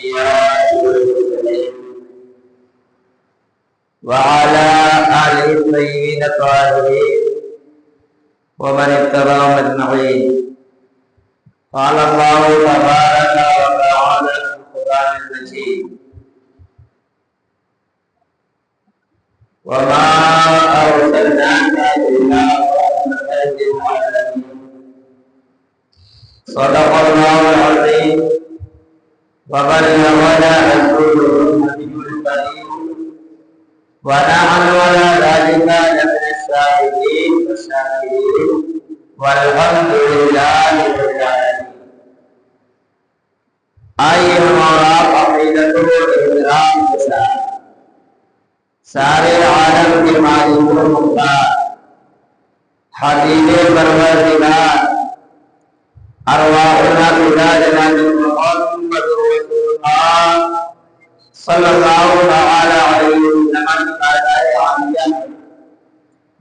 الأنبياء والمرسلين وعلى آله الطيبين الطاهرين ومن اتبعهم أجمعين. قال الله تبارك وتعالى في القرآن المجيد: وما أرسلناك إلا رحمة للعالمين. صدق الله العظيم وبلغنا رسوله النبي الكريم ونحن على ذلك لمن الشاهدين والشاكرين والحمد لله رب العالمين. آئیے ہم اور آپ عقیدت و احترام کے ساتھ سارے عالم کے مالک و مختار حبیب پروردگار ارواحنا بلا جناب محمد رسول اللہ صلی اللہ تعالی علیہ وسلم کا عالیہ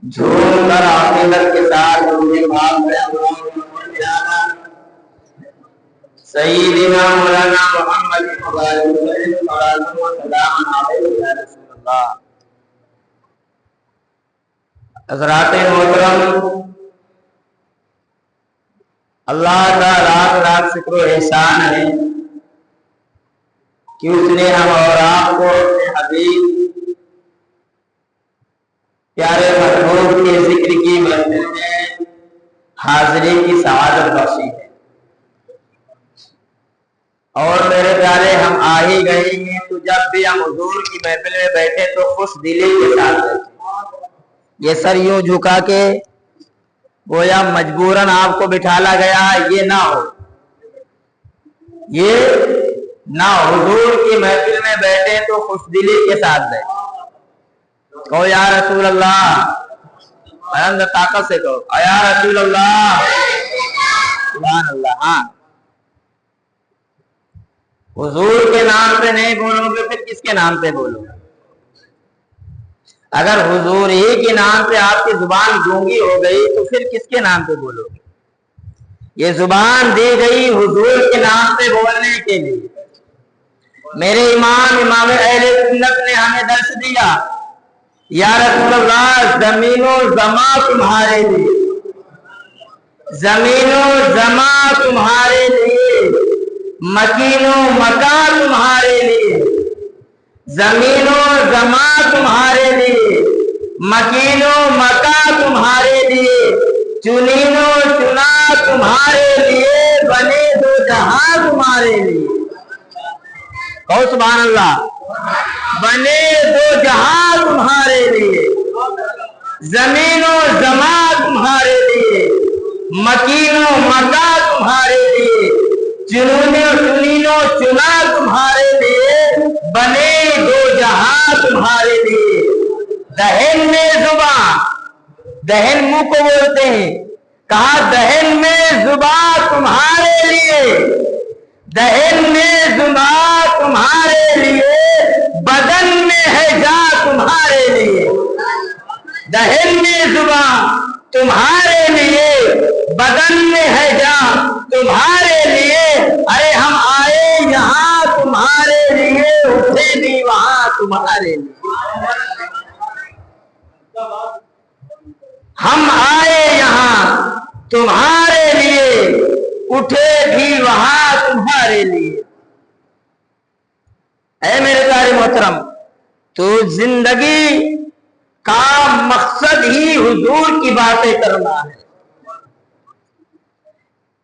جھوم کر عقیدت کے ساتھ مجھے بات سیدنا مولانا محمد صلی اللہ علیہ وسلم. حضرات محترم، اللہ کا لاکھ لاکھ شکر و احسان ہے کہ اس نے ہم اور آپ کو اپنے حبیب پیارے محبوب کے ذکر کی محفل میں حاضری کی سعادت بخشی ہے. اور میرے پیارے، ہم آ ہی گئے ہیں تو جب بھی ہم حضور کی محفل میں بیٹھے تو خوش دلی کے ساتھ بیٹھے، یہ سر یوں جھکا کے گویا مجبوراً آپ کو بٹھالا گیا ہے، یہ نہ ہو، یہ نہ ہو. حضور کی محفل میں بیٹھے تو خوش دلی کے ساتھ بیٹھے. کہو یا رسول اللہ، طاقت سے کہو یا رسول اللہ، سبحان اللہ. ہاں، حضور کے نام پہ نہیں بولو گے پھر کس کے نام پہ بولو گے؟ اگر حضور ہی کے نام پہ آپ کی زبان گونگی ہو گئی تو پھر کس کے نام پہ بولو گے؟ یہ زبان دی گئی حضور کے نام پہ بولنے کے لیے. میرے امام اہل سنت نے ہمیں درس دیا، یا رسول اللہ، زمین و زماں تمہارے لیے، زمین و زماں تمہارے لیے، مکین و مکان تمہارے لیے، زمین و زماں تمہارے لیے، مکین و مکان تمہارے لیے، چنین و چنا تمہارے لیے، بنے دو جہاں تمہارے لیے. کہو سبحان اللہ. بنے دو جہاں تمہارے لیے، زمین و زماں تمہارے لیے، مکین و مکان تمہارے لیے، چنین و چنا تمہارے لیے، بنے دو جہاں تمہارے لیے. دہن میں زباں، دہن منہ کو بولتے ہیں، کہا دہن میں زباں تمہارے لیے، دہن میں زباں تمہارے لیے، بدن میں ہے جان تمہارے لیے. دہن میں زباں تمہارے لیے، بدن میں ہے جان تمہارے لیے. ارے ہم آئے یہاں تمہارے لیے، اٹھے بھی وہاں تمہارے لیے. ہم آئے یہاں تمہارے لیے، اٹھے بھی وہاں تمہارے لیے. اے میرے پیارے محترم، تو زندگی کا مقصد ہی حضور کی باتیں کرنا ہے.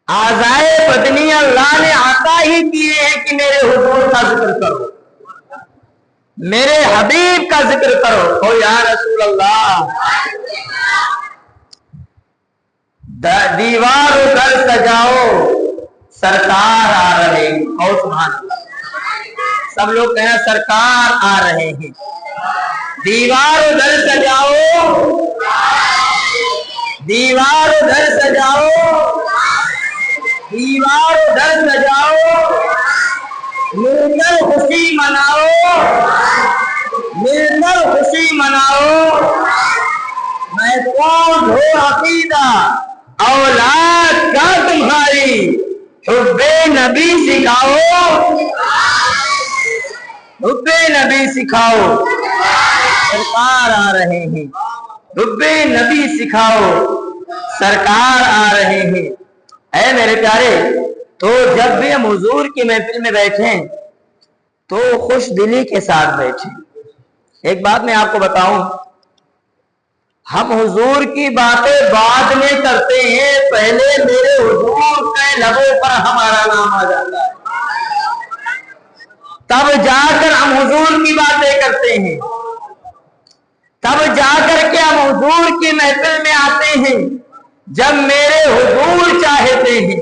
اعضائے بدنی اللہ نے عطا ہی کیے ہیں کہ میرے حضور کا ذکر کرو، میرے حبیب کا ذکر کرو. او یا رسول اللہ. دیوار گھر سجاؤ، سرکار آ رہے ہیں. او سبحان اللہ. سب لوگ کہنا سرکار آ رہے ہیں. دیوار گھر سجاؤ، دیوار گھر سجاؤ، دیوار گھر سجاؤ، مل کر خوشی مناؤ، مل کر خوشی مناؤ. میں کون ہو عقیدہ اولاد کا تمہاری، حب نبی سکھاؤ. حب نبی سکھاؤ سرکار آ رہے ہیں، حب نبی سکھاؤ سرکار آ رہے ہیں۔ اے میرے پیارے، تو جب بھی ہم حضور کی محفل میں بیٹھیں تو خوش دلی کے ساتھ بیٹھیں۔ ایک بات میں آپ کو بتاؤں، ہم حضور کی باتیں بعد میں کرتے ہیں، پہلے میرے حضور کے لبوں پر ہمارا نام آ جاتا ہے، تب جا کر ہم حضور کی باتیں کرتے ہیں، تب جا کر کے ہم حضور کی محفل میں آتے ہیں جب میرے حضور چاہتے ہیں۔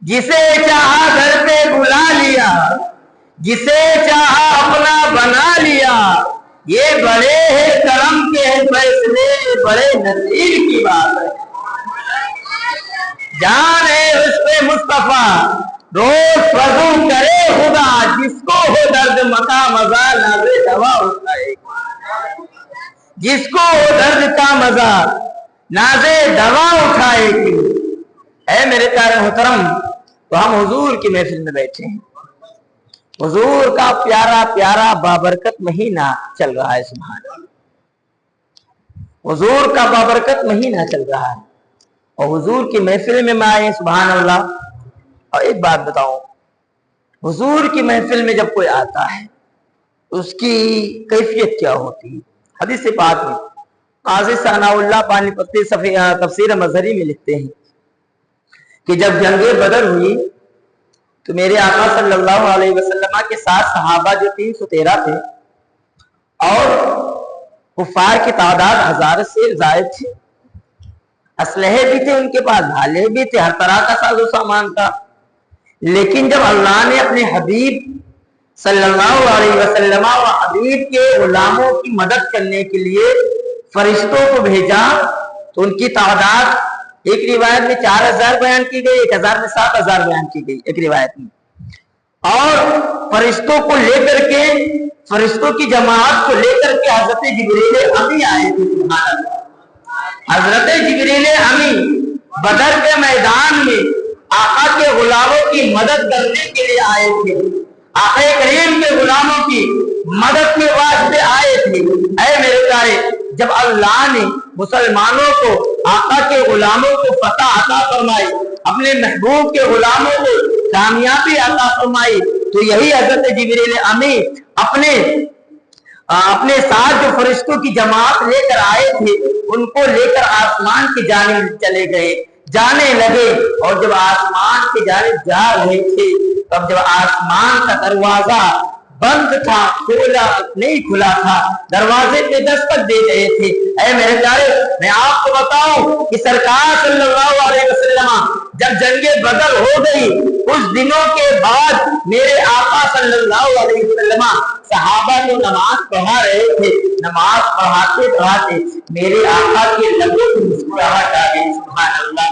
جسے چاہا گھر پہ بلا لیا، جسے چاہا اپنا بنا لیا، یہ بڑے ہیں کرم کے فیصلے، بڑے نصیب کی بات ہے۔ جان ہے اس پہ مصطفیٰ روز وضو کرے خدا، جس کو ہو درد متا مزہ نازے دوا اٹھائے، جس کو ہو درد کا مزہ نازے دوا اٹھائے گی۔ اے میرے پیارے محترم، تو ہم حضور کی محفل میں بیٹھے ہیں، حضور کا پیارا پیارا بابرکت مہینہ چل رہا ہے، سبحان اللہ، حضور کا بابرکت مہینہ چل رہا ہے، اور حضور کی محفل میں آئے، سبحان اللہ۔ اور ایک بات بتاؤں، حضور کی محفل میں جب کوئی آتا ہے اس کی کیفیت کیا ہوتی ہے؟ حدیث پاک میں قاضی ثناء اللہ پانی پتی تفسیر مظہری میں لکھتے ہیں کہ جب جنگ بدر ہوئی تو میرے آقا صلی اللہ علیہ وسلم کے ساتھ صحابہ جو 313 تھے، اور کفار کی تعداد 1000 سے زائد تھی، اسلحے بھی تھے ان کے پاس، ڈھالے بھی تھے، ہر طرح کا ساز و سامان تھا، لیکن جب اللہ نے اپنے حبیب صلی اللہ علیہ وسلم و حبیب کے غلاموں کی مدد کرنے کے لیے فرشتوں کو بھیجا تو ان کی تعداد ایک روایت میں 4000 بیان کی گئی، 1000 میں 7000 بیان کی گئی ایک روایت میں، اور فرشتوں کو لے کر کے، فرشتوں کی جماعت کو لے کر کے حضرت جبریل امی آئے تھے، سبحان اللہ۔ حضرت جبریل امی بدر کے میدان میں آقا کے غلاموں کی مدد کرنے کے لیے آئے تھے، آقا کریم کے غلاموں کی مدد کے واسطے آئے تھے۔ اے میرے پیارے، جب اللہ نے مسلمانوں کو، آقا کے غلاموں کو فتح عطا فرمائی، اپنے محبوب کے غلاموں کو کامیابی عطا فرمائی، تو یہی حضرت جبریل امی اپنے ساتھ جو فرشتوں کی جماعت لے کر آئے تھے ان کو لے کر آسمان کی جانب چلے گئے، جانے لگے، اور جب آسمان کی جانب جا رہے تھے تب جب آسمان کا دروازہ بند تھا، نہیں کھلا تھا، دروازے پہ دستک دے رہے تھے۔ اے میرے پیارے، میں آپ کو بتاؤں کہ سرکار صلی اللہ علیہ وسلم جب جنگ بدر ہو گئی، کچھ دنوں کے بعد میرے آقا صلی اللہ علیہ وسلم صحابہ کو نماز پڑھا رہے تھے، نماز پڑھاتے پڑھاتے میرے آقا کے لبوں پر مسکراہٹ آ گئی، سبحان اللہ۔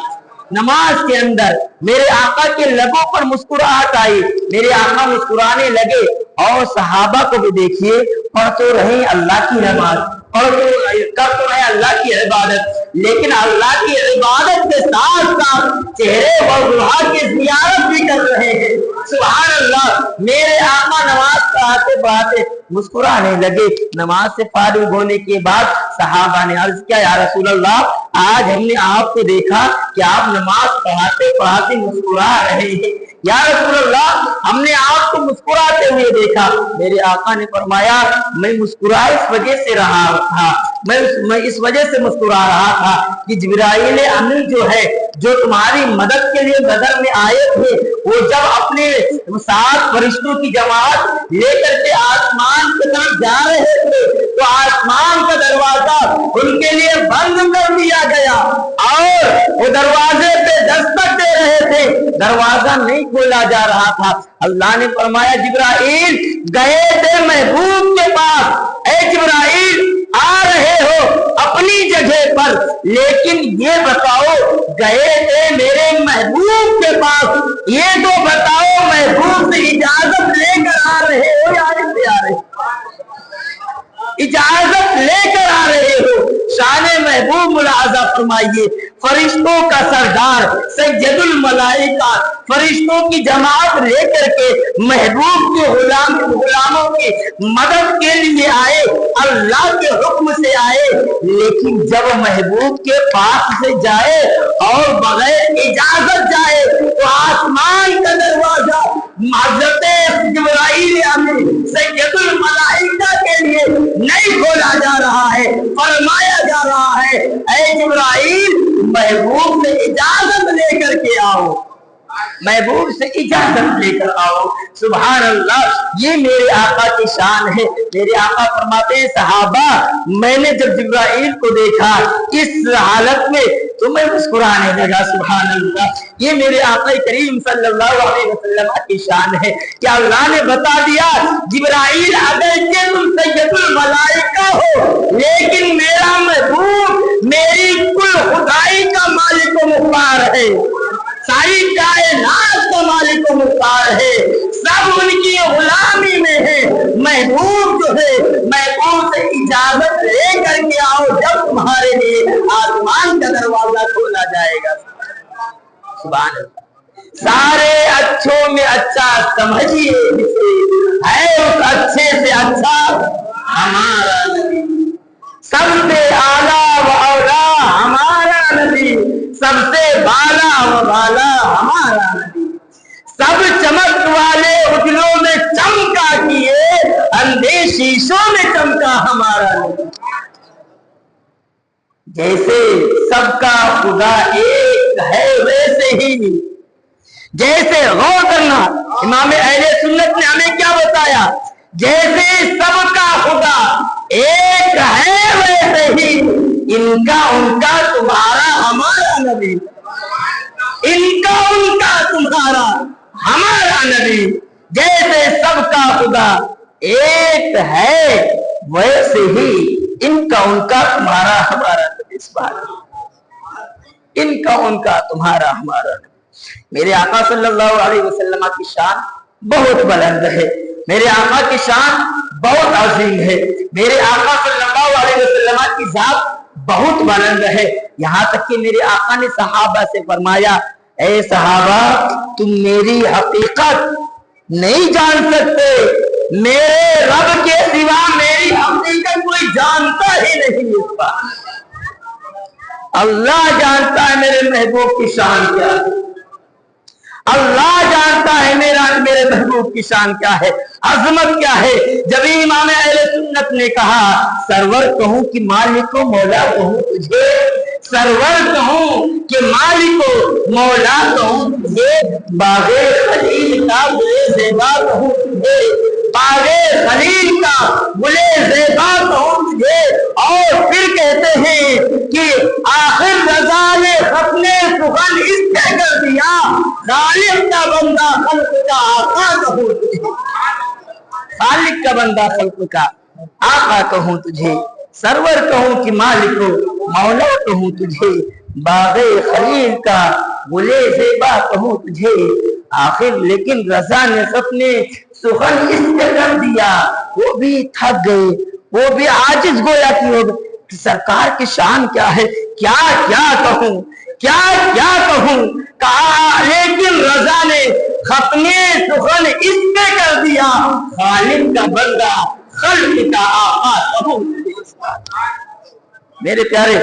نماز کے اندر میرے آقا کے لبوں پر مسکراہٹ آئی، میرے آقا مسکرانے لگے، اور صحابہ کو بھی دیکھیے، پڑھ تو رہے اللہ کی نماز، کر تو رہے اللہ کی عبادت، لیکن اللہ کی عبادت کے ساتھ ساتھ چہرے اور روحان کی زیارت بھی کر رہے ہیں، سبحان اللہ۔ میرے آقا نماز پڑھاتے پڑھاتے مسکرانے لگے۔ نماز سے فارغ ہونے کے بعد صحابہ نے عرض کیا، یا رسول اللہ، آج ہم نے آپ کو دیکھا کہ آپ نماز پڑھاتے پڑھاتے مسکرا رہے ہیں، یا رسول اللہ ہم نے آپ کو مسکراتے ہوئے دیکھا۔ میرے آقا نے فرمایا، میں مسکرا اس وجہ سے رہا تھا، میں اس وجہ سے مسکرا رہا تھا کہ جبرائیل امین جو ہے، جو تمہاری مدد کے لیے بدر میں آئے تھے، وہ جب اپنے ساتھ فرشتوں کی جماعت لے کر کے آسمان کی طرف جا رہے تھے تو آسمان کا دروازہ ان کے لیے بند کر دیا گیا، اور وہ دروازے پہ دستک دے رہے تھے، دروازہ نہیں کھولا جا رہا تھا۔ اللہ نے فرمایا، جبرائیل گئے تھے محبوب کے پاس، اے جبرائیل آ رہے ہو اپنی جگہ پر، لیکن یہ بتاؤ گئے تھے میرے محبوب کے پاس، یہ تو بتاؤ محبوب سے اجازت لے کر آ رہے ہو یا نہیں آ رہے؟ اجازت لے کر آ رہے ہو؟ شان محبوب ملاحظہ فرمائیے، فرشتوں کا سردار سیدُل ملائکہ فرشتوں کی جماعت لے کر کے محبوب کے غلاموں کی مدد کے لیے آئے، اللہ کے حکم سے آئے، لیکن جب محبوب کے پاس سے جائے اور بغیر اجازت جائے تو آسمان کا دروازہ حضرت جبرائیل امین سید الملائکہ کے لیے نہیں کھولا جا رہا ہے، فرمایا جا رہا ہے اے جبرائیل محبوب سے اجازت لے کر کے آؤ، محبوب سے اجازت لے کر آؤ۔ سبحان اللہ، یہ میرے آقا کی شان ہے۔ میرے آقا فرماتے ہیں صحابہ میں نے جب جبرائیل کو دیکھا اس حالت میں تو میں مسکرانے لگا۔ سبحان اللہ، یہ میرے آقا کریم صلی اللہ علیہ وسلم کی شان ہے کہ اللہ نے بتا دیا جبرائیل اگر کہ تم سید الملائکہ ہو لیکن میرا محبوب میری کل خدائی کا مالک و مختار ہے، ساری کائنات کا مالک و مختار ہے، سب ان کی غلامی میں ہے۔ محبوب جو ہے محبوب سے اجازت لے کر کے آؤ جب تمہارے لیے آسمان کا دروازہ کھولا جائے گا۔ سبحان اللہ، سارے اچھوں میں اچھا سمجھیے جسے ہے اس اچھے سے اچھا ہمارا نبی، سب سے اعلیٰ و اولیٰ ہمارا نبی، سب سے بالا و بالا ہمارا نبی، سب چمک والے اجلوں میں چمکا کیے اندھے شیشوں میں چمکا ہمارا نبی۔ جیسے سب کا خدا ایک ہے ویسے ہی جیسے غور کرنا امام اہل سنت نے ہمیں کیا بتایا، جیسے سب کا خدا ایک ہے ویسے ہی ان کا ان کا تمہارا ہمارا نبی، ان کا ان کا تمہارا ہمارا نبی، جیسے سب کا خدا ایک ہے ویسے ہی ان کا ان کا تمہارا ہمارا نبی۔ ان کا ان کا تمہارا ہمارا نبی۔ میرے آقا صلی اللہ علیہ وسلم کی شان بہت بلند ہے، میرے آقا کی شان بہت عظیم ہے، میرے آقا صلی اللہ علیہ وسلم کی ذات بہت بلند ہے، یہاں تک کہ میرے آقا نے صحابہ سے فرمایا اے صحابہ تم میری حقیقت نہیں جان سکتے، میرے رب کے سوا میری حقیقت کوئی جانتا ہی نہیں، اس بات اللہ جانتا ہے میرے محبوب کی شان کیا ہے، اللہ جانتا ہے میرے محبوب کی شان کیا ہے، عظمت کیا ہے۔ جب امام اہل سنت نے کہا سرور کہوں کہ مالک و مولا کہوں تجھے، سرور کہوں کہ مالک و مولا کہوں تجھے، باغ خلیل کا گلے زیبا کہوں تجھے، باغ خلیل کا گلے زیبا کہوں تجھے، اور پھر کہتے ہیں کہ آخر رضا نے ختم سخن اس سے کر دیا، خالق کا بندہ خلق کا آقا کہوں تجھے، خالق کا بندہ خلق کا آقا کہوں تجھے، سرور کہوں کہ مالک مولا کہوں تجھے، باغ خلیل کا گلے زیبا کہوں تجھے، آخر لیکن رضا نے اپنے سخن اس سے کر دیا، وہ بھی تھک گئے، وہ بھی عاجز گویا کی ہو گئے کہ سرکار کی شان کیا ہے، کیا کیا کہوں کیا کیا کہوں، کہا لیکن رضا نے ختم سخن اس پہ کر دیا، خالق کا بندہ خلق کا آقا کہوں۔ میرے پیارے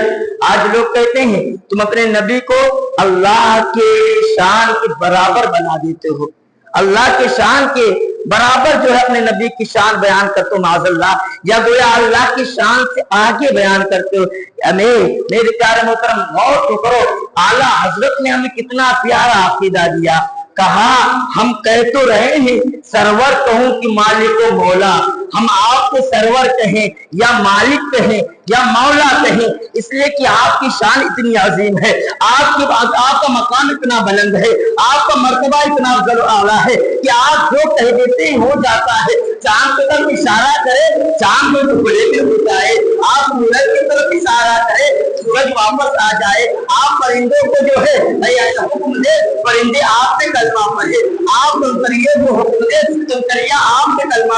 آج لوگ کہتے ہیں تم اپنے نبی کو اللہ کے شان کے برابر بنا دیتے ہو، اللہ کے شان کے برابر جو ہے اپنے نبی کی شان بیان کرتے ہو معاذ اللہ، یا گویا اللہ کی شان سے آگے بیان کرتے ہو۔ میرے پیارے محترم غور تو کرو، اعلیٰ حضرت نے ہمیں کتنا پیارا عقیدہ دیا، کہا ہم کہہ تو رہے ہیں سرور کہوں کہ مالک و مولا، ہم آپ کو سرور کہیں یا مالک کہیں یا مولا کہیں اس لیے کہ آپ کی شان اتنی عظیم ہے، آپ کا مقام اتنا بلند ہے، آپ کا مرتبہ اتنا افضل و اعلیٰ ہے کہ آپ جو کہہ دیتے ہو جاتا ہے۔ چاند کی طرف اشارہ کرے چاند کو ٹکڑے میں ہو جائے، آپ سورج کی طرف اشارہ کرے سورج واپس آ جائے، آپ پرندوں کو جو ہے حکم دے پرندے آپ سے کلمہ پڑھے، آپ کنکریے کو حکم دے کنکریاں آپ سے کلمہ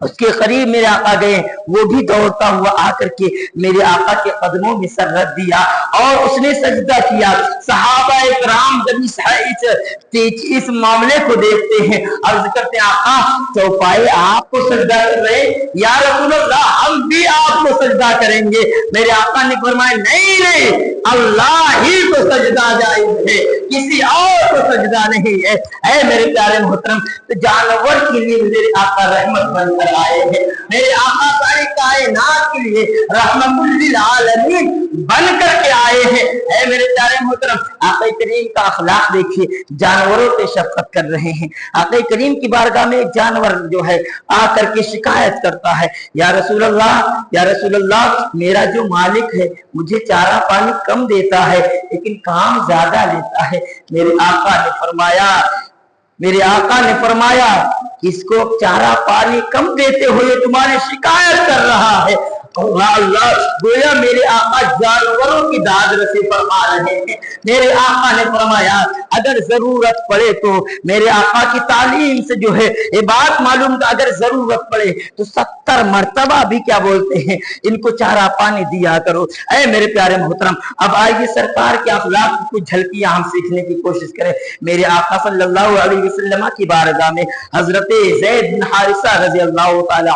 اس کے قریب میرے آقا گئے، وہ بھی دوڑتا ہوا آ کر کے میرے آقا کے قدموں میں سر رکھ دیا اور اس نے سجدہ کیا۔ صحابہ کرام جب اس معاملے کو دیکھتے ہیں، عرض کرتے ہیں آقا چوپائے آپ کو سجدہ کر رہے، یا رسول اللہ ہم بھی آپ کو سجدہ کریں گے۔ میرے آقا نے فرمایا نہیں اللہ ہی کو سجدہ جائز ہے، کسی اور کو سجدہ نہیں ہے۔ اے میرے پیارے محترم، جانور کے لیے میرے آقا رحمت بن کر آئے ہیں، میرے آقا ساری کائنات کے لیے رحمت للعالمین بن کر کے آئے ہیں۔ اے میرے پیارے محترم، آقا کریم کا اخلاق دیکھیے، جانوروں پہ شفقت کر رہے ہیں۔ آقا کریم کی بارگاہ میں ایک جانور جو ہے آ کر کے شکایت کرتا ہے، یا رسول اللہ میرا جو مالک ہے مجھے چارہ پانی کم دیتا ہے لیکن کام زیادہ لیتا ہے۔ میرے آقا نے فرمایا اس کو چارہ پانی کم دیتے ہوئے تمہاری شکایت کر رہا ہے۔ اللہ گویا میرے آقا جانوروں کی داد رسی فرما رہے ہیں۔ میرے آقا نے فرمایا اگر ضرورت پڑے تو میرے آقا کی تعلیم سے جو ہے یہ بات معلوم تھا، اگر ضرورت پڑے تو 70 مرتبہ بھی کیا بولتے ہیں ان کو چارہ پانی دیا کرو۔ اے میرے پیارے محترم، اب آئیے سرکار کے اخلاق کی کچھ جھلکیاں ہم سیکھنے کی کوشش کریں۔ میرے آقا صلی اللہ علیہ وسلم کی بارگاہ میں حضرت زید بن حارثہ رضی اللہ تعالی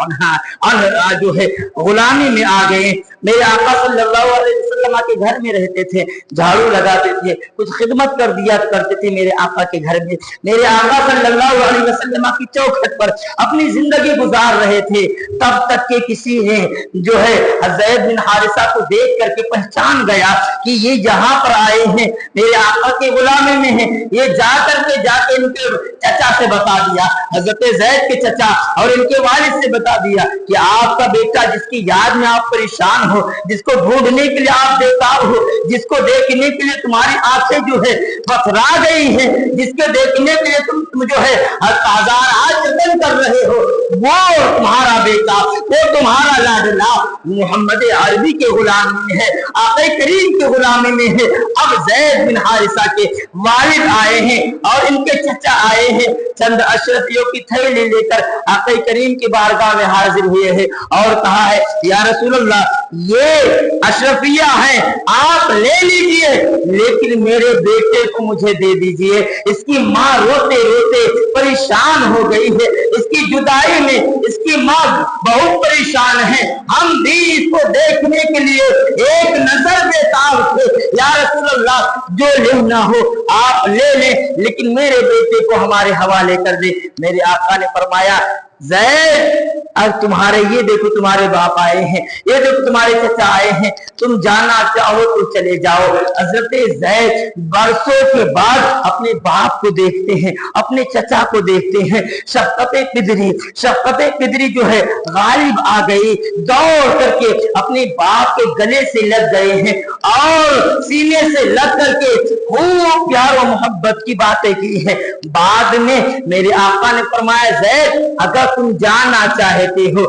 عنہ جو ہے غلامی میں آ گئے۔ میرے آقا صلی اللہ علیہ وسلم کے گھر میں رہتے تھے، جھاڑو لگاتے تھے، کچھ خدمت کر دیا کرتے تھے میرے آقا کے گھر میں۔ میرے آقا صلی اللہ علیہ وسلم کی چوکھٹ پر اپنی زندگی گزار رہے تھے، تب تک کہ کسی نے جو ہے زید بن حارثہ کو دیکھ کر کے پہچان گیا کہ یہ جہاں پر آئے ہیں میرے آقا کے غلامی میں ہیں۔ یہ جا کے ان کے چچا سے بتا دیا، حضرت زید کے چچا اور ان کے والد سے بتا دیا کہ آپ کا بیٹا جس کی یاد میں آپ پریشان ہو، جس کو ڈھونڈنے کے لیے آپ بےتاب ہو، جس کو دیکھنے کے لیے تمہاری آنکھیں جو ہے پتھرا گئی ہیں، جس کے دیکھنے کے لیے تم جو ہے ہزار جتن کر رہے ہو، وہ تمہارا بیٹا، وہ تمہارا لاڈلا محمد عربی کے غلامی میں ہے، آقا کریم کے غلامی میں ہے۔ اب زید بن حارثہ کے والد آئے ہیں اور ان کے چچا آئے ہیں، چند اشرفیوں کی تھیلی لے کر آقا کریم کی بارگاہ میں حاضر ہوئے ہیں اور کہا ہے یا رسول اللہ یہ اشرفیہ ہیں، آپ لے لیجئے لیکن میرے بیٹے کو مجھے دے دیجئے، اس کی ماں روتے روتے پریشان ہو گئی ہے، اس کی جدائی میں اس کی ماں بہت پریشان ہے، ہم بھی اس کو دیکھنے کے لیے ایک نظر بےتاب تھے، یا رسول اللہ جو لینا ہو آپ لے لیں لیکن میرے بیٹے کو ہمارے حوالے کر دے۔ میرے آقا نے فرمایا زید اب تمہارے یہ دیکھو تمہارے باپ آئے ہیں، یہ دیکھو تمہارے چچا آئے ہیں، تم جانا چاہو تو چلے جاؤ۔ حضرت زید برسوں کے بعد اپنے باپ کو دیکھتے ہیں، اپنے چچا کو دیکھتے ہیں، شفقت پدری جو ہے غالب آ گئی، دوڑ کر کے اپنے باپ کے گلے سے لگ گئے ہیں اور سینے سے لگ کر کے خوب پیار و محبت کی باتیں کی ہیں۔ بعد میں میرے آقا نے فرمایا زید اگر تم جانا چاہتے ہو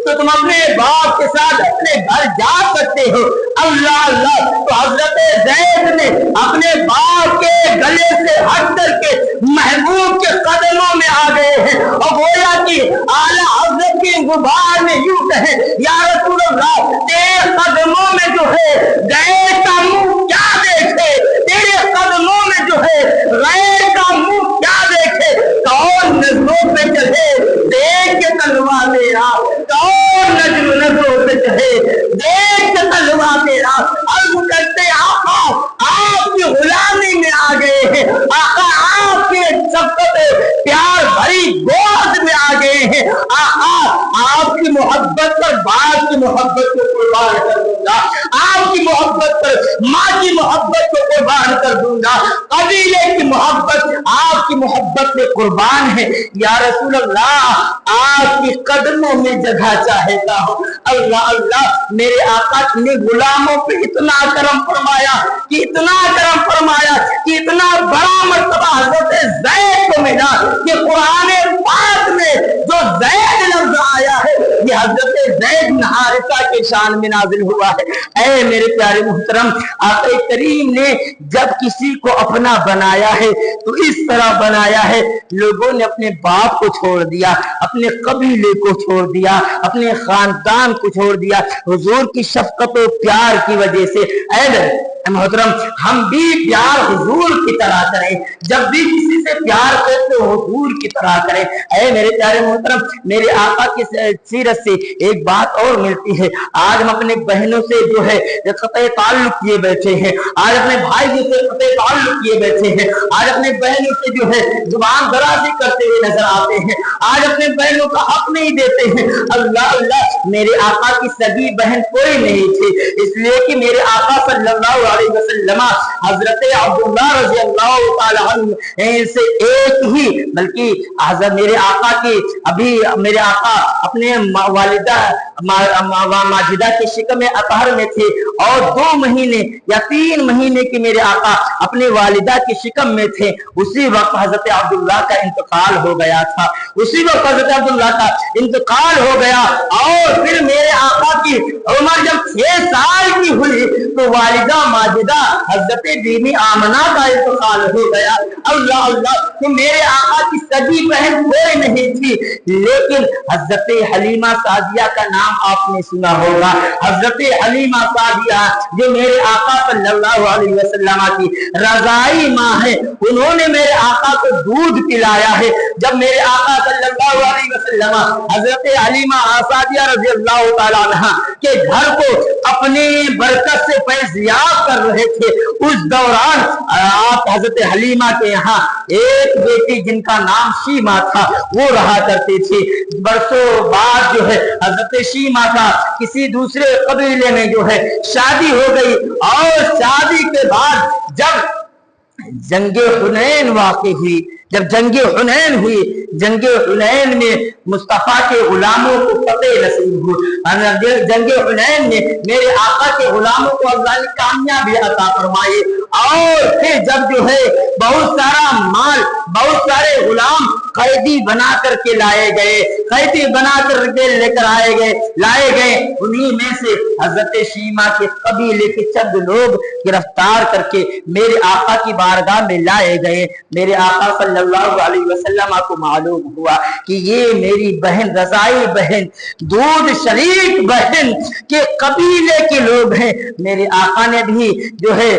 تو تم اپنے باپ کے ساتھ اپنے گھر جا سکتے ہو۔ اللہ اللہ، تو حضرت زید نے اپنے باپ کے گلے سے ہٹ کر کے محبوب کے قدموں میں آ گئے ہیں اور گویا کہ اعلیٰ حضرت کی زبان میں یوں کہے یا رسول اللہ تیرے قدموں میں جو ہے غیر کا منہ کیا دیکھے، تیرے قدموں میں جو ہے غیر کا منہ کیا دیکھے، کون نظروں پہ چڑھے دیکھ کے تلوا میرا، کون نظروں پہ چڑھے دیکھ کے تلوا میرا۔ عرض کرتے آقا آپ کی غلامی میں آ گئے ہیں، آقا آپ کے شفقت پیار بھری گود میں آ گئے ہیں، آقا آپ کی محبت پر باپ کی محبت کو قربان کر دوں گا، آپ کی محبت پر ماں کی محبت کو قربان کر دوں گا، قبیلے کی محبت آپ کی محبت میں قربان ہے۔ یا رسول اللہ آپ کی قدموں میں جگہ چاہتا ہوں۔ اللہ اللہ، میرے آقا نے غلاموں پہ اتنا کرم فرمایا کہ اتنا بڑا مرتبہ حضرت زید کو ملا کہ قرآن پاک میں جو زید لفظ آیا ہے یہ حضرت زید بن حارثہ کے شان میں نازل ہوا ہے۔ اے میرے پیارے محترم آقا کریم نے جب کسی کو اپنا بنایا ہے تو اس طرح بنایا ہے، لوگوں نے اپنے باپ کو چھوڑ دیا، اپنے قبیلے کو چھوڑ دیا، اپنے خاندان کو چھوڑ دیا حضور کی شفقت و پیار کی وجہ سے۔ محترم ہم بھی پیار حضور کی طرح کریں، جب بھی کسی سے پیار کریں تو حضور کی طرح کریں۔ اے میرے پیارے محترم، میرے آقا کی سیرت سے ایک بات اور ملتی ہے۔ آج ہم اپنے بہنوں سے جو ہے قطع تعلق کیے بیٹھے ہیں، آج اپنے بھائیوں سے قطع تعلق کیے بیٹھے ہیں، آج اپنے بہنوں سے جو ہے زبان درازی کرتے ہوئے نظر آتے ہیں، آج اپنے بہنوں کا حق نہیں دیتے ہیں۔ اللہ اللہ، میرے آقا کی سگی بہن کوئی نہیں تھی، اس لیے کہ میرے آقا صلی اللہ علیہ وسلم حضرت عبداللہ رضی اللہ تعالی عنہ سے ایک ہی، بلکہ حضرت میرے آقا کی ابھی میرے آقا اپنے والدہ ماجدہ کے شکم اطہر میں تھے اور 2 مہینے یا 3 مہینے کے میرے آقا اپنے والدہ کے شکم میں تھے، اسی وقت حضرت عبداللہ کا انتقال ہو گیا تھا، اسی وقت حضرت عبداللہ کا انتقال ہو گیا۔ اور پھر میرے آقا کی عمر جب 6 سال کی ہوئی تو والدہ ماجدہ حضرت بیوی آمنہ کا انتقال ہو گیا۔ اللہ اللہ، تو میرے آقا کی سگی بہن کوئی نہیں تھی، لیکن حضرت حلیمہ سعدیہ کا نام آپ نے سنا ہوگا۔ حضرت حلیمہ سعدیہ جو میرے آقا صلی اللہ علیہ وسلم کی رضائی ماں ہے، انہوں نے میرے آقا کو دودھ پلایا ہے۔ جب میرے آقا صلی اللہ علیہ وسلم حضرت حلیمہ سعدیہ رضی اللہ تعالیٰ عنہ کے گھر کو اپنی برکت سے فیضیاب کر رہے تھے، اس دوران آپ حضرت حلیمہ کے یہاں ایک بیٹی جن کا نام شیمہ تھا وہ رہا کرتی تھی۔ برسوں بعد جو ہے حضرت شیمہ کا کسی دوسرے قبیلے میں جو ہے شادی ہو گئی، اور شادی کے بعد جب جنگ حنین واقع ہوئی، جب جنگ حنین ہوئی، جنگ حنین میں مصطفیٰ کے غلاموں کو فتح نصیب ہوئی۔ جنگ حنین میں میرے آقا کے غلاموں کو اللہ نے کامیابی عطا فرمائی، اور پھر جب جو ہے بہت سارا مال، بہت سارے غلام قیدی بنا کر کے لائے گئے، قیدی بنا کر کے لائے گئے، انہی میں سے حضرت شیمہ کے قبیلے کے چند لوگ گرفتار کر کے میرے آقا کی بارگاہ میں لائے گئے۔ میرے آقا صلی اللہ علیہ وسلم کو معلوم ہوا کہ یہ میری بہن، رضائی بہن، دودھ شریک بہن کے قبیلے کے لوگ ہیں۔ میرے آقا نے بھی جو ہے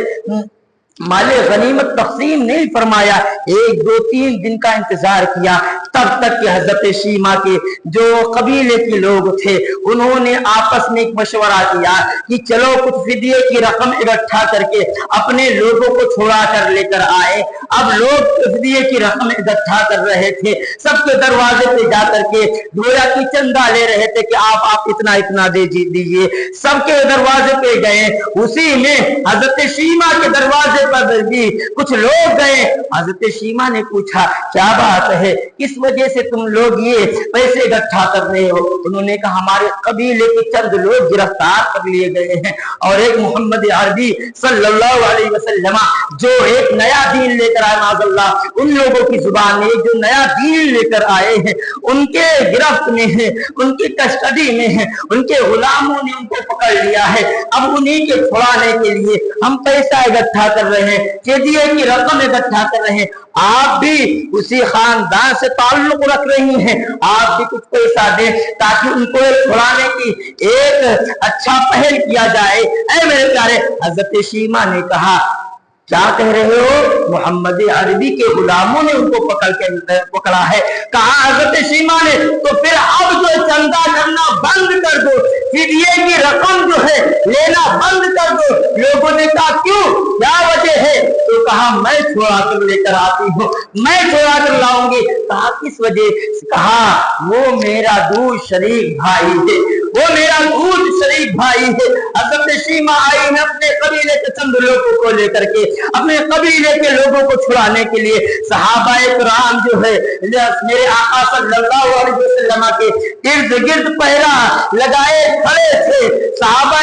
مال غنیمت تقسیم نہیں فرمایا، 1 2 3 دن کا انتظار کیا، تب تک کہ حضرت شیمہ کے جو قبیلے کے لوگ تھے انہوں نے آپس میں ایک مشورہ کیا کہ چلو کچھ فدیے کی رقم اکٹھا کر کے اپنے لوگوں کو چھوڑا کر لے کر آئے۔ اب لوگ فدیے کی رقم اکٹھا کر رہے تھے، سب کے دروازے پہ جا کر کے گویا کی چندہ لے رہے تھے کہ آپ اتنا اتنا دے دیجیے، سب کے دروازے پہ گئے، اسی میں حضرت شیمہ کے دروازے پر بھی کچھ لوگ گئے۔ حضرت شیمہ نے پوچھا کیا بات ہے، کس وجہ سے تم لوگ یہ پیسے اکٹھا کر رہے ہو؟ انہوں نے کہا ہمارے قبیلے کے چند لوگ گرفتار کر لیے گئے ہیں، اور ایک محمد عربی صلی اللہ علیہ وسلم جو ایک نیا دین لے کر آئے، معاذ اللہ ان لوگوں کی زبان میں جو نیا دین لے کر آئے ہیں ان کے گرفت میں ہیں، ان کی کسٹڈی میں ہیں، ان کے غلاموں نے ان کو پکڑ لیا ہے۔ اب انہی کے چھڑانے کے لیے ہم پیسہ اکٹھا کر رہے ہیں، فدیے کی رقم اکٹھا کر رہے ہیں، آپ بھی اسی خاندان سے تعلق رکھ رہی ہیں، آپ بھی کچھ پیسہ دیں تاکہ ان کو چھڑانے کی ایک اچھا پہل کیا جائے۔ اے میرے پیارے، حضرت شیمہ نے کہا کیا کہہ رہے ہو؟ محمد عربی کے غلاموں نے ان کو پکڑا ہے۔ کہا حضرت شیمہ نے تو پھر اب جو چندہ کرنا بند کر دو، فدیے کی رقم جو ہے لینا بند کر دو۔ لوگوں نے کہا کیوں، کیا وجہ ہے؟ تو کہا میں چھوڑا کر لے کر آتی ہوں، میں چھوڑا کر لاؤں گی۔ کہا کس وجہ؟ کہا وہ میرا دودھ شریک بھائی ہے، وہ میرا دودھ شریک بھائی ہے۔ حضرت شیمہ آئی میں اپنے قبیلے کے چند لوگوں کو لے کر کے اپنے قبیلے کے لوگوں کو چھڑانے کے لیے صحابہ کرام جو ہے میرے آقا صلی اللہ علیہ وسلم کے ارد گرد پہرا لگائے کھڑے تھے۔ صحابہ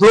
2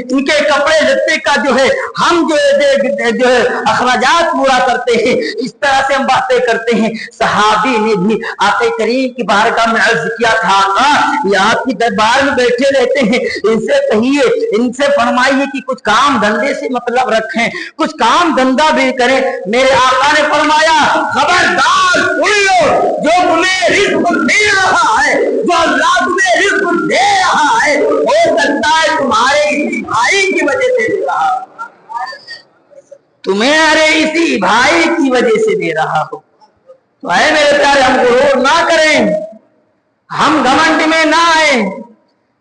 ان کے کپڑے لتے کا جو ہے ہم جو ہے اخراجات پورا کرتے ہیں، اس طرح سے ہم باتیں کرتے ہیں۔ صحابی نے بھی آقا کریم کی بارگاہ میں عرض کیا تھا، آقا یہ آپ کی دربار میں بیٹھے رہتے ہیں، ان سے کہیے، ان سے فرمائیے کہ کچھ کام دھندے سے مطلب رکھیں، کچھ کام دھندا بھی کریں۔ میرے آقا نے فرمایا خبردار سن لو، جو تمہیں رزق دے رہا ہے، جو اللہ تمہیں رزق دے رہا ہے، ہو سکتا ہے تمہارے اسی بھائی کی وجہ سے دے رہا ہو، تمہارے اسی بھائی کی وجہ سے دے رہا ہو۔ تو اے میرے پیارے، ہم غرور نہ کریں، ہم گھمنڈ میں نہ آئیں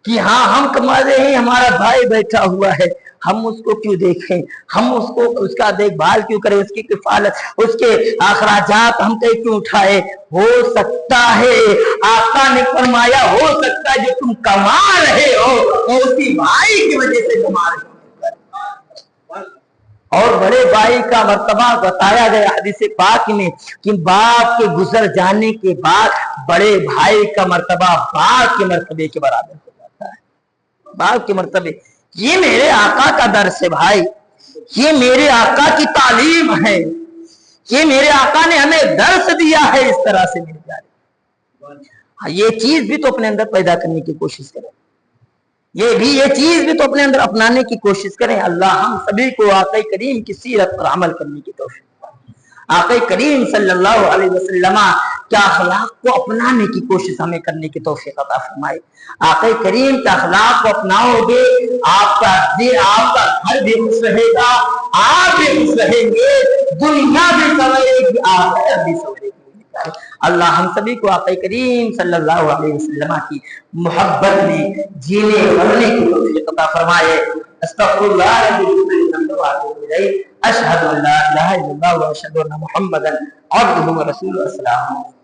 کہ ہاں ہم کما رہے ہیں، ہمارا بھائی بیٹھا ہوا ہے، ہم اس کو کیوں دیکھیں، ہم اس کا دیکھ بھال کیوں کریں، اس کی کفالت، اس کے اخراجات ہم پہ کیوں اٹھائے۔ ہو سکتا ہے آقا نے فرمایا ہو سکتا ہے جو تم کما رہے ہو وہ اسی بھائی کی وجہ سے کما رہے ہو۔ اور بڑے بھائی کا مرتبہ بتایا گیا حدیث پاک میں کہ باپ کے گزر جانے کے بعد بڑے بھائی کا مرتبہ باپ کے مرتبے کے برابر ہو جاتا ہے۔ باپ کے مرتبے، یہ میرے آقا کا درس ہے بھائی، یہ میرے آقا کی تعلیم ہے، یہ میرے آقا نے ہمیں درس دیا ہے اس طرح سے میرے پیارے۔ یہ چیز بھی تو اپنے اندر پیدا کرنے کی کوشش کریں، یہ چیز بھی تو اپنے اندر اپنانے کی کوشش کریں۔ اللہ ہم سبھی کو آقا کریم کی سیرت پر عمل کرنے کی توفیق دے۔ آقا کریم صلی اللہ علیہ وسلم کے اخلاق کو اپنانے کی کوشش ہمیں کرنے کی توفیق عطا فرمائے۔ آقا کریم کے اخلاق کو اپناؤ گے، آپ کا گھر بھی خوش رہے گا، آپ بھی خوش رہیں گے، دنیا بھی سنورے گی، آخرت بھی سنورے گی۔ اللہ ہم سبھی کو آقا کریم صلی اللہ علیہ وسلم کی محبت میں جینے مرنے کی توفیق عطا فرمائے۔ استغفر اللہ رب العالمین واتوب الیہ، اشہد ان لا الہ الا اللہ واشہد ان محمدا عبدہ ورسولہ۔ السلام علیکم۔